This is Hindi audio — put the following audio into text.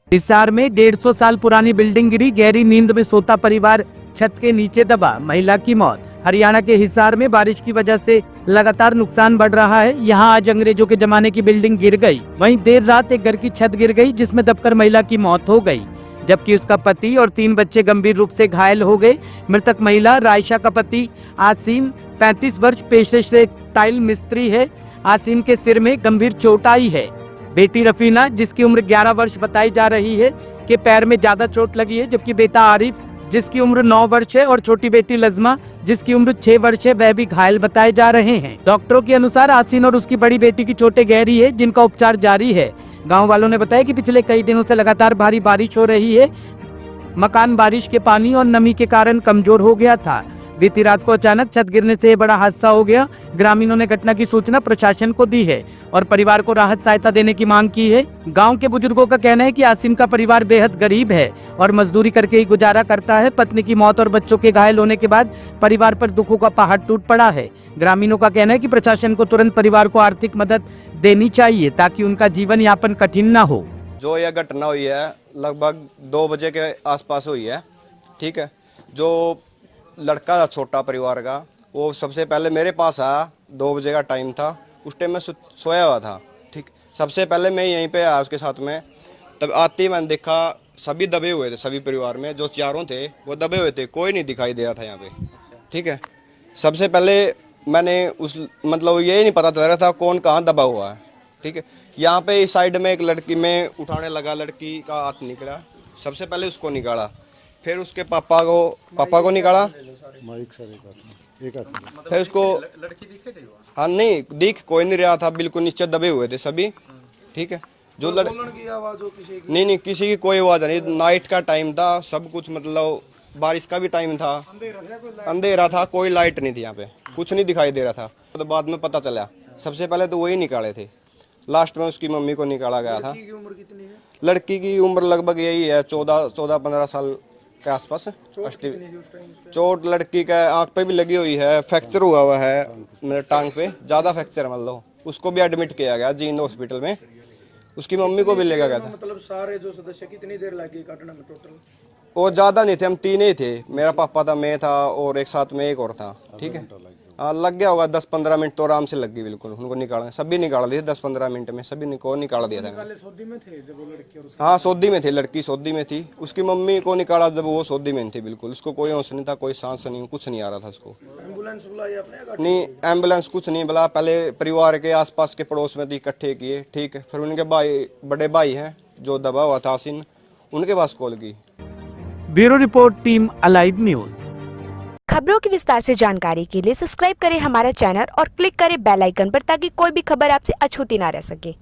हिसार में 150 साल पुरानी बिल्डिंग गिरी, गहरी नींद में सोता परिवार छत के नीचे दबा, महिला की मौत। हरियाणा के हिसार में बारिश की वजह से लगातार नुकसान बढ़ रहा है। यहां आज अंग्रेजों के जमाने की बिल्डिंग गिर गई। वहीं देर रात एक घर की छत गिर गई जिसमें दबकर महिला की मौत हो गई, जबकि उसका पति और 3 बच्चे गंभीर रूप से घायल हो गए। मृतक महिला रायशा का पति आसिम 35 वर्ष पेशे से टाइल मिस्त्री है। आसिम के सिर में गंभीर चोट आई है। बेटी रफीना जिसकी उम्र 11 वर्ष बताई जा रही है के पैर में ज्यादा चोट लगी है, जबकि बेटा आरिफ जिसकी उम्र 9 वर्ष है और छोटी बेटी लज़मा जिसकी उम्र 6 वर्ष है वह भी घायल बताए जा रहे हैं। डॉक्टरों के अनुसार आसिन और उसकी बड़ी बेटी की चोटें गहरी है जिनका उपचार जारी है। गांव वालों ने बताया कि पिछले कई दिनों से लगातार भारी बारिश हो रही है। मकान बारिश के पानी और नमी के कारण कमजोर हो गया था। बीती रात को अचानक छत गिरने से बड़ा हादसा हो गया। ग्रामीणों ने घटना की सूचना प्रशासन को दी है और परिवार को राहत सहायता देने की मांग की है। गांव के बुजुर्गों का कहना है कि आसिम का परिवार बेहद गरीब है और मजदूरी करके ही गुजारा करता है। पत्नी की मौत और बच्चों के घायल होने के बाद परिवार पर दुखों का पहाड़ टूट पड़ा है। ग्रामीणों का कहना है कि प्रशासन को तुरंत परिवार को आर्थिक मदद देनी चाहिए ताकि उनका जीवन यापन कठिन न हो। जो यह घटना हुई है लगभग 2 बजे के आसपास हुई है। ठीक है, जो लड़का था छोटा परिवार का, वो सबसे पहले मेरे पास आया। 2 बजे का टाइम था, उस टाइम मैं सोया हुआ था। ठीक, सबसे पहले मैं यहीं पे आया उसके साथ में। तब आते ही मैंने देखा सभी दबे हुए थे, सभी परिवार में जो चारों थे वो दबे हुए थे, कोई नहीं दिखाई दे रहा था यहाँ पे। ठीक है, सबसे पहले मैंने उस मतलब यही नहीं पता चल रहा था कौन कहाँ दबा हुआ है। ठीक है, यहाँ पे इस साइड में एक लड़की में उठाने लगा, लड़की का हाथ निकला। सबसे पहले उसको निकाला, फिर उसके पापा को निकाला, फिर उसको हाँ नहीं दिख कोई नहीं रहा था, बिल्कुल नीचे दबे हुए थे सभी। ठीक है, जो नहीं किसी की कोई आवाज नहीं। नाइट का टाइम था, सब कुछ मतलब बारिश का भी टाइम था, अंधेरा था, कोई लाइट नहीं थी यहाँ पे, कुछ नहीं दिखाई दे रहा था। तो बाद में पता चला, सबसे पहले तो वही निकाले थे, लास्ट में उसकी मम्मी को निकाला गया था। लड़की की उम्र लगभग यही है 14-15 साल के आसपास। चोट लड़की का आंख पे भी लगी हुई है, फ्रैक्चर हुआ है मेरे टांग पे, ज्यादा फ्रैक्चर मतलब। उसको भी एडमिट किया गया जींद हॉस्पिटल में, उसकी मम्मी को भी लेकर गया था। मतलब सारे जो सदस्य कितनी देर लगी काटने में टोटल? वो ज्यादा नहीं थे, हम 3 ही थे, मेरा पापा था, मैं था और एक साथ में एक और था। ठीक है, हाँ लग गया होगा 10-15 मिनट तो आराम से लग गई बिल्कुल। उनको निकाला, सभी निकाल दिए 10-15 मिनट में, सभी को निकाल दिया था। सऊदी में थे जब वो लड़की? हाँ सऊदी में थे, लड़की सऊदी में थी। उसकी मम्मी को निकाला जब वो सऊदी में थी बिल्कुल। उसको कोई होश नहीं था, कोई सांस नहीं, कुछ नहीं आ रहा था उसको। एम्बुलेंस बुलाई आपने? नहीं एम्बुलेंस कुछ नहीं बुला, पहले परिवार के आसपास के पड़ोस में इकट्ठे किए। ठीक है, फिर उनके भाई, बड़े भाई हैं जो दबा हुआ था आसिन, उनके पास कॉल की। Bureau report, team alive news. खबरों की विस्तार से जानकारी के लिए सब्सक्राइब करें हमारा चैनल और क्लिक करें बेल आइकन पर ताकि कोई भी खबर आपसे अछूती ना रह सके।